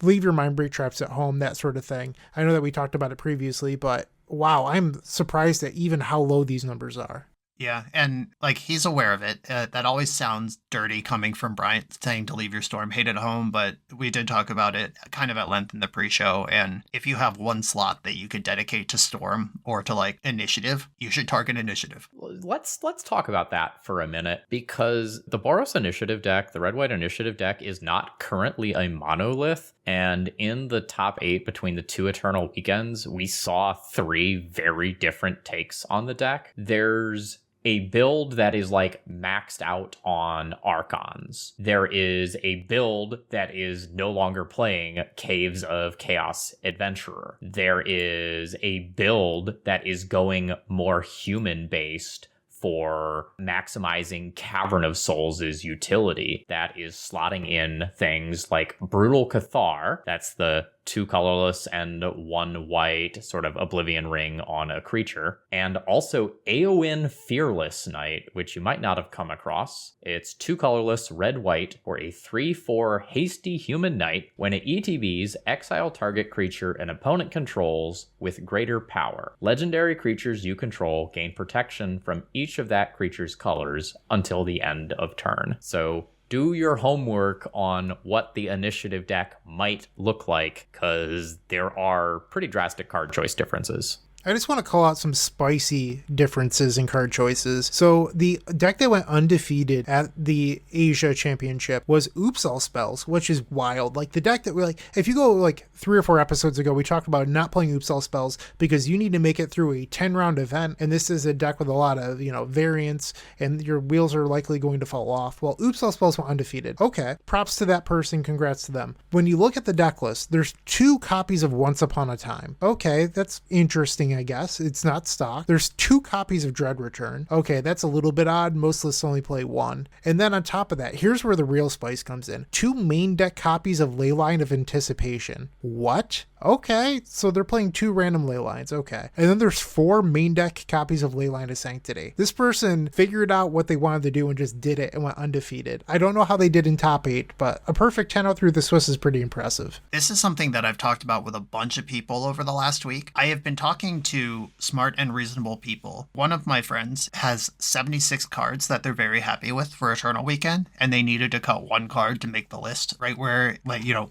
leave your mind break traps at home, that sort of thing. I know that we talked about it previously, but wow, I'm surprised at even how low these numbers are. Yeah, and like, he's aware of it. That always sounds dirty coming from Bryant saying to leave your Storm hate at home, but we did talk about it kind of at length in the pre-show, and if you have one slot that you could dedicate to Storm or to like Initiative, you should target Initiative. Let's talk about that for a minute, because the Boros Initiative deck, the Red-White Initiative deck, is not currently a monolith, and in the top 8 between the 2 Eternal Weekends, we saw 3 very different takes on the deck. There's a build that is like maxed out on Archons. There is a build that is no longer playing Caves of Chaos Adventurer. There is a build that is going more human-based for maximizing Cavern of Souls' utility, that is slotting in things like Brutal Cathar, that's the 2 colorless and 1 white, sort of Oblivion Ring on a creature. And also Aowen Fearless Knight, which you might not have come across. It's 2 colorless, red-white, for a 3/4 hasty human knight. When it ETBs, exile target creature an opponent controls with greater power. Legendary creatures you control gain protection from each of that creature's colors until the end of turn. So do your homework on what the initiative deck might look like, because there are pretty drastic card choice differences. I just want to call out some spicy differences in card choices. So the deck that went undefeated at the Asia Championship was Oops All Spells, which is wild. Like the deck that we're like, if you go like 3 or 4 episodes ago, we talked about not playing Oops All Spells because you need to make it through a 10-round event. And this is a deck with a lot of, variance, and your wheels are likely going to fall off. Well, Oops All Spells went undefeated. Okay, props to that person. Congrats to them. When you look at the deck list, there's 2 copies of Once Upon a Time. Okay, that's interesting. I guess it's not stock. There's 2 copies of Dread Return. Okay, that's a little bit odd. Most lists only play 1. And then on top of that, here's where the real spice comes in. 2 main deck copies of Leyline of Anticipation. What? Okay, so they're playing 2 random ley lines. Okay. And then there's 4 main deck copies of Leyline of Sanctity. This person figured out what they wanted to do and just did it and went undefeated. I don't know how they did in top 8, but a perfect 10 out through the Swiss is pretty impressive. This is something that I've talked about with a bunch of people over the last week. I have been talking to smart and reasonable people. One of my friends has 76 cards that they're very happy with for Eternal Weekend, and they needed to cut 1 card to make the list, right where,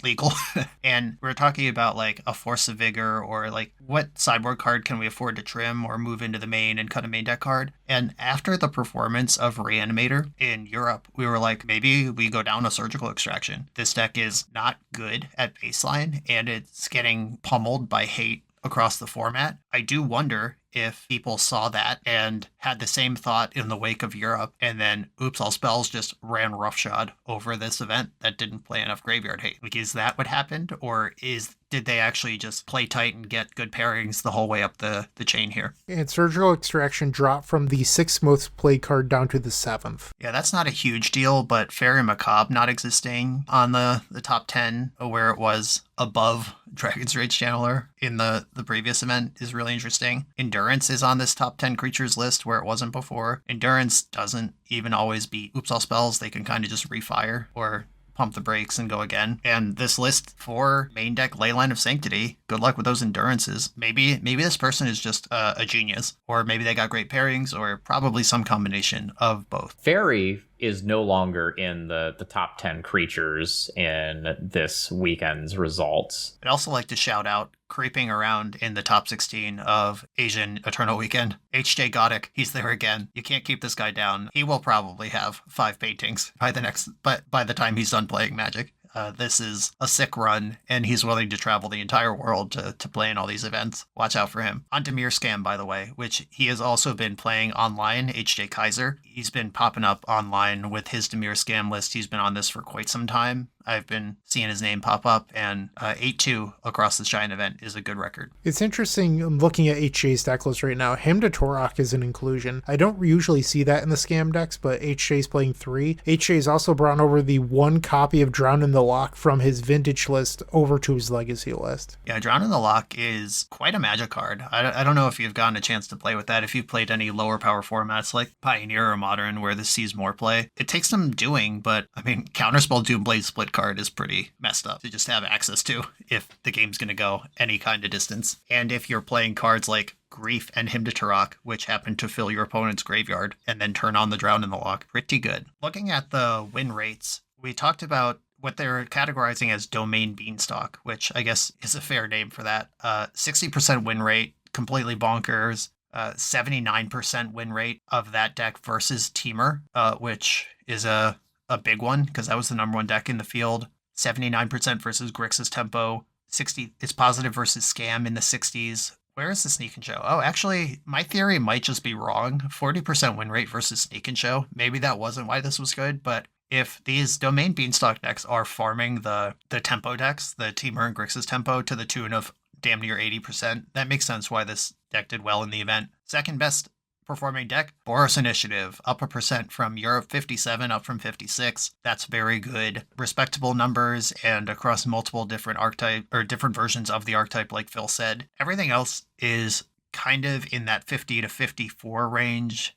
legal. And we're talking about, a Force of Vigor, or, what sideboard card can we afford to trim or move into the main and cut a main deck card? And after the performance of Reanimator in Europe, we were like, maybe we go down a Surgical Extraction. This deck is not good at baseline, and it's getting pummeled by hate across the format. I do wonder if people saw that and had the same thought in the wake of Europe, and then Oops All Spells just ran roughshod over this event that didn't play enough graveyard hate. Is that what happened? Or did they actually just play tight and get good pairings the whole way up the chain here? And Surgical Extraction dropped from the 6th most played card down to the 7th. Yeah, that's not a huge deal, but Fairy Macabre not existing on the top 10 where it was above Dragon's Rage Channeler in the previous event is really interesting. Endurance is on this top 10 creatures list where it wasn't before. Endurance doesn't even always beat Oops All Spells. They can kind of just refire or pump the brakes and go again. And this list for main deck Leyline of Sanctity, good luck with those endurances. Maybe this person is just a genius, or maybe they got great pairings, or probably some combination of both. Fairy is no longer in the top 10 creatures in this weekend's results. I'd also like to shout out, creeping around in the top 16 of Asian Eternal Weekend, HJ Godic. He's there again. You can't keep this guy down. He will probably have 5 paintings by the time he's done playing Magic. This is a sick run, and he's willing to travel the entire world to play in all these events. Watch out for him. On Demir Scam, by the way, which he has also been playing online, HJ Kaiser. He's been popping up online with his Demir Scam list. He's been on this for quite some time. I've been seeing his name pop up, and 8-2 across the Giant event is a good record. It's interesting. I'm looking at HJ's deck list right now. Hymn to Torok is an inclusion. I don't usually see that in the Scam decks, but HJ's playing 3. HJ's also brought over the 1 copy of Drown in the Loch from his vintage list over to his legacy list. Yeah, Drown in the Loch is quite a Magic card. I don't know if you've gotten a chance to play with that. If you've played any lower power formats like Pioneer or Modern where this sees more play, it takes some doing, but Counterspell Doomblade Split card is pretty messed up to just have access to if the game's going to go any kind of distance. And if you're playing cards like Grief and Hymn to Turok, which happen to fill your opponent's graveyard and then turn on the Drown in the Loch, pretty good. Looking at the win rates, we talked about what they're categorizing as Domain Beanstalk, which I guess is a fair name for that. 60% win rate, completely bonkers. 79% win rate of that deck versus Teamer, which is a big one because that was the number 1 deck in the field. 79% versus Grixis Tempo. 60 is positive versus Scam in the 60s. Where is the Sneak and Show? Oh, actually, my theory might just be wrong. 40% win rate versus Sneak and Show. Maybe that wasn't why this was good, but if these Domain Beanstalk decks are farming the Tempo decks, the Teamer and Grixis Tempo, to the tune of damn near 80%, that makes sense why this deck did well in the event. Second best performing deck. Boros Initiative, up 1% from Europe, 57, up from 56. That's very good. Respectable numbers and across multiple different archetype or different versions of the archetype, like Phil said. Everything else is kind of in that 50 to 54 range.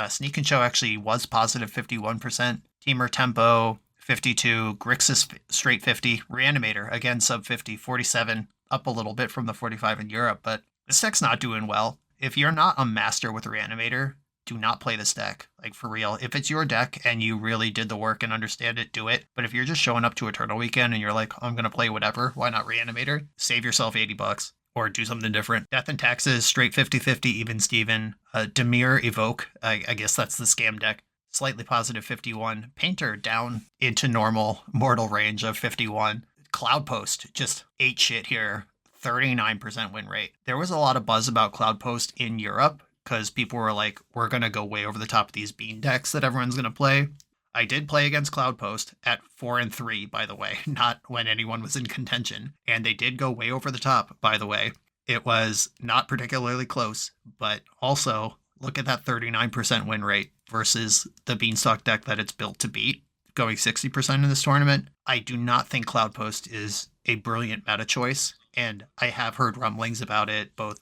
Sneak and Show actually was positive 51%. Teamer Tempo, 52. Grixis straight 50. Reanimator, again, sub 50, 47. Up a little bit from the 45 in Europe, but this deck's not doing well. If you're not a master with Reanimator, do not play this deck. Like, for real. If it's your deck and you really did the work and understand it, do it. But if you're just showing up to Eternal Weekend and you're like, I'm going to play whatever, why not Reanimator? Save yourself $80 or do something different. Death and Taxes, straight 50-50, even Steven. Dimir Evoke, I guess that's the scam deck. Slightly positive 51. Painter down into normal mortal range of 51. Cloud Post just ate shit here. 39% win rate. There was a lot of buzz about Cloud Post in Europe because people were like, we're going to go way over the top of these bean decks that everyone's going to play. I did play against Cloud Post at 4-3, by the way, not when anyone was in contention. And they did go way over the top, by the way. It was not particularly close, but also look at that 39% win rate versus the Beanstalk deck that it's built to beat, going 60% in this tournament. I do not think Cloud Post is a brilliant meta choice, and I have heard rumblings about it, both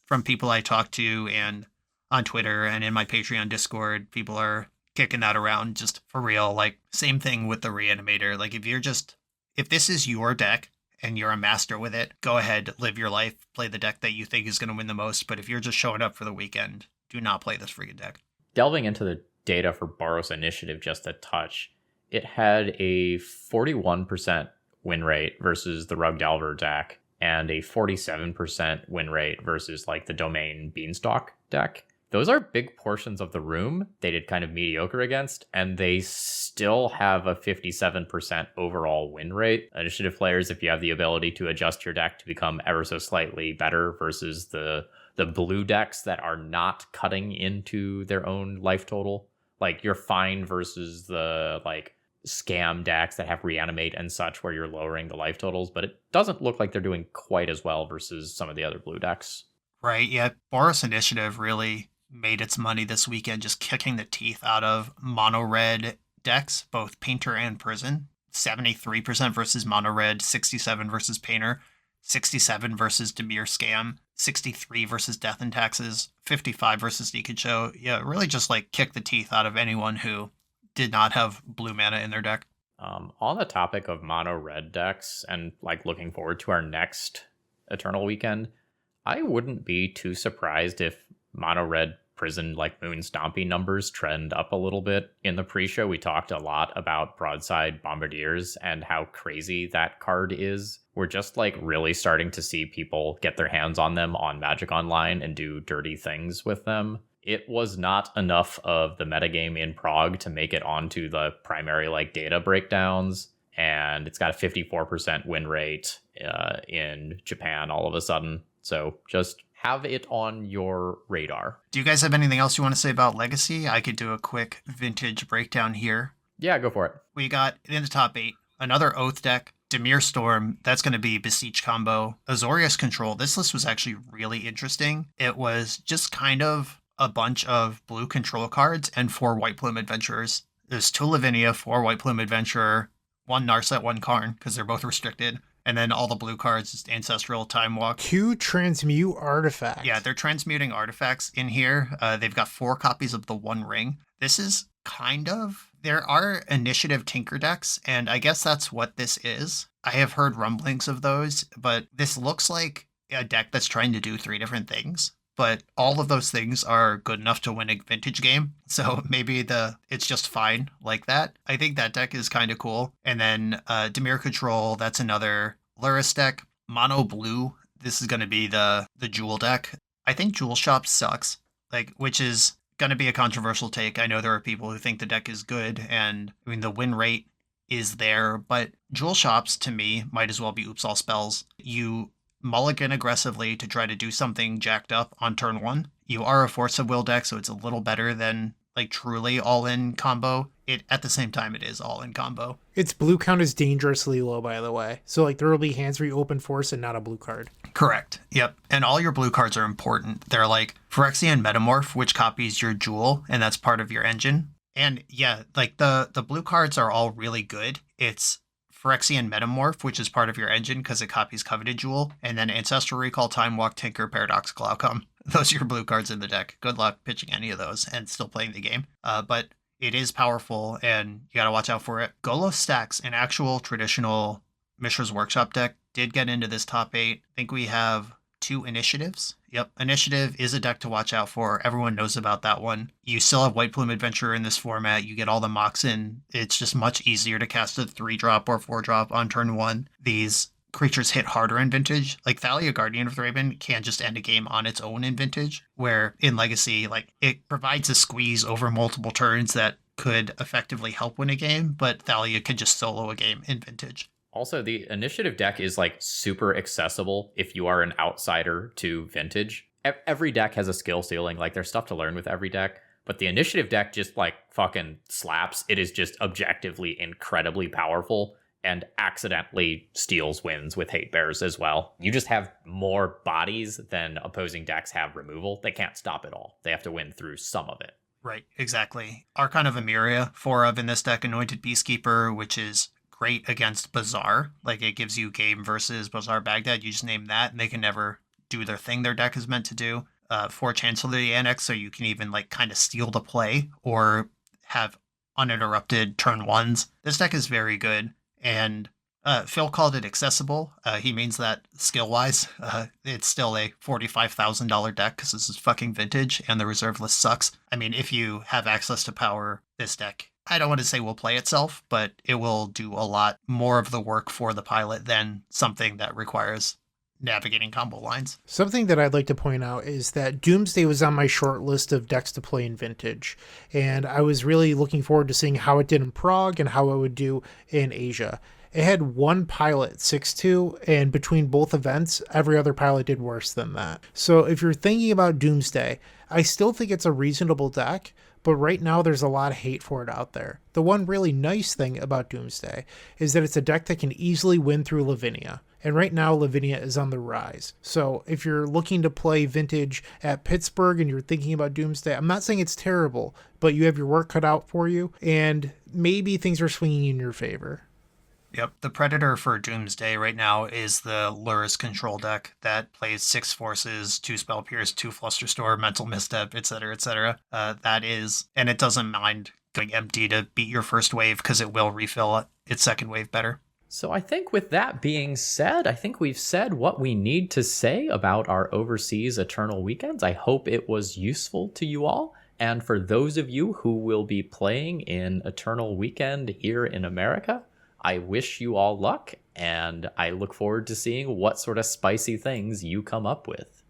from people I talk to and on Twitter and in my Patreon Discord. People are kicking that around just for real. Like, same thing with the Reanimator. Like, if this is your deck and you're a master with it, go ahead, live your life, play the deck that you think is going to win the most. But if you're just showing up for the weekend, do not play this freaking deck. Delving into the data for Boros Initiative just a touch, it had a 41% win rate versus the Rug Delver deck and a 47% win rate versus like the Domain Beanstalk deck. Those are big portions of the room they did kind of mediocre against, and they still have a 57% overall win rate. Initiative players, if you have the ability to adjust your deck to become ever so slightly better versus the blue decks that are not cutting into their own life total, like you're fine versus the like scam decks that have Reanimate and such where you're lowering the life totals, but it doesn't look like they're doing quite as well versus some of the other blue decks. Right, yeah. Boros Initiative really made its money this weekend just kicking the teeth out of mono red decks, both Painter and Prison. 73% versus mono red, 67 versus Painter, 67 versus Dimir Scam, 63 versus Death and Taxes, 55 versus Sneak and Show. Yeah, really just like kick the teeth out of anyone who did not have blue mana in their deck. On the topic of mono red decks and like looking forward to our next Eternal Weekend, I wouldn't be too surprised if mono red Prison like Moon Stompy numbers trend up a little bit. In the pre-show, we talked a lot about Broadside Bombardiers and how crazy that card is. We're just like really starting to see people get their hands on them on Magic Online and do dirty things with them. It was not enough of the metagame in Prague to make it onto the primary like data breakdowns, and it's got a 54% win rate in Japan all of a sudden. So just have it on your radar. Do you guys have anything else you want to say about Legacy? I could do a quick vintage breakdown here. Yeah, go for it. We got in the top 8, another Oath deck, Dimir Storm, that's going to be Beseech combo. Azorius Control, this list was actually really interesting. It was just kind of a bunch of blue control cards and 4 White Plume Adventurers. There's 2 Lavinia, 4 White Plume Adventurer, 1 Narset, 1 Karn, because they're both restricted. And then all the blue cards, just Ancestral, Time Walk. 2 transmute artifacts. Yeah, they're transmuting artifacts in here. They've got 4 copies of the One Ring. This is kind of... There are initiative Tinker decks, and I guess that's what this is. I have heard rumblings of those, but this looks like a deck that's trying to do 3 different things. But all of those things are good enough to win a vintage game. So maybe it's just fine like that. I think that deck is kind of cool. And then Dimir Control, that's another Luris deck. Mono Blue, this is going to be the Jewel deck. I think Jewel Shop sucks, which is going to be a controversial take. I know there are people who think the deck is good, and I mean the win rate is there, but Jewel Shops to me might as well be Oops All Spells. You mulligan aggressively to try to do something jacked up on turn 1. You are a Force of Will deck, so it's a little better than like truly all-in combo. At the same time, it is all-in combo. Its blue count is dangerously low, by the way. So like there will be hands where you open Force and not a blue card. Correct. Yep. And all your blue cards are important. They're like Phyrexian Metamorph, which copies your jewel, and that's part of your engine. And yeah, like the blue cards are all really good. It's Phyrexian Metamorph, which is part of your engine because it copies Coveted Jewel, and then Ancestral Recall, Time Walk, Tinker, Paradoxical Outcome. Those are your blue cards in the deck. Good luck pitching any of those and still playing the game. But it is powerful, and you got to watch out for it. Golos Stacks, an actual traditional Mishra's Workshop deck, did get into this top 8. I think we have 2 initiatives. Yep, Initiative is a deck to watch out for. Everyone knows about that one. You still have White Plume Adventurer in this format. You get all the mocks in. It's just much easier to cast a 3-drop or 4-drop on turn 1. These creatures hit harder in Vintage. Like Thalia, Guardian of Thraben, can just end a game on its own in Vintage, where in Legacy, like, it provides a squeeze over multiple turns that could effectively help win a game, but Thalia can just solo a game in Vintage. Also, the initiative deck is like super accessible if you are an outsider to Vintage. Every deck has a skill ceiling, like there's stuff to learn with every deck, but the initiative deck just like fucking slaps. It is just objectively incredibly powerful and accidentally steals wins with Hate Bears as well. You just have more bodies than opposing decks have removal. They can't stop it all. They have to win through some of it. Right, exactly. Archon of Emeria, 4 of in this deck, Anointed Peacekeeper, which is great against Bazaar. Like, it gives you game versus Bazaar Baghdad. You just name that, and they can never do their thing their deck is meant to do. 4 Chancellery Annex, so you can even, like, kind of steal the play or have uninterrupted turn 1s. This deck is very good, and Phil called it accessible. He means that skill-wise. It's still a $45,000 deck because this is fucking Vintage, and the reserve list sucks. I mean, if you have access to power, this deck, I don't want to say will play itself, but it will do a lot more of the work for the pilot than something that requires navigating combo lines. Something that I'd like to point out is that Doomsday was on my short list of decks to play in Vintage, and I was really looking forward to seeing how it did in Prague and how it would do in Asia. It had one pilot, 6-2, and between both events, every other pilot did worse than that. So if you're thinking about Doomsday, I still think it's a reasonable deck, but right now there's a lot of hate for it out there. The one really nice thing about Doomsday is that it's a deck that can easily win through Lavinia. And right now, Lavinia is on the rise. So if you're looking to play Vintage at Pittsburgh and you're thinking about Doomsday, I'm not saying it's terrible, but you have your work cut out for you, and maybe things are swinging in your favor. Yep, the Predator for Doomsday right now is the Luris control deck that plays 6 forces, 2 Spell Pierce, 2 Flusterstore, Mental Misstep, etc., etc. That is, and it doesn't mind going empty to beat your first wave because it will refill its second wave better. So I think with that being said, I think we've said what we need to say about our overseas Eternal Weekends. I hope it was useful to you all. And for those of you who will be playing in Eternal Weekend here in America, I wish you all luck, and I look forward to seeing what sort of spicy things you come up with.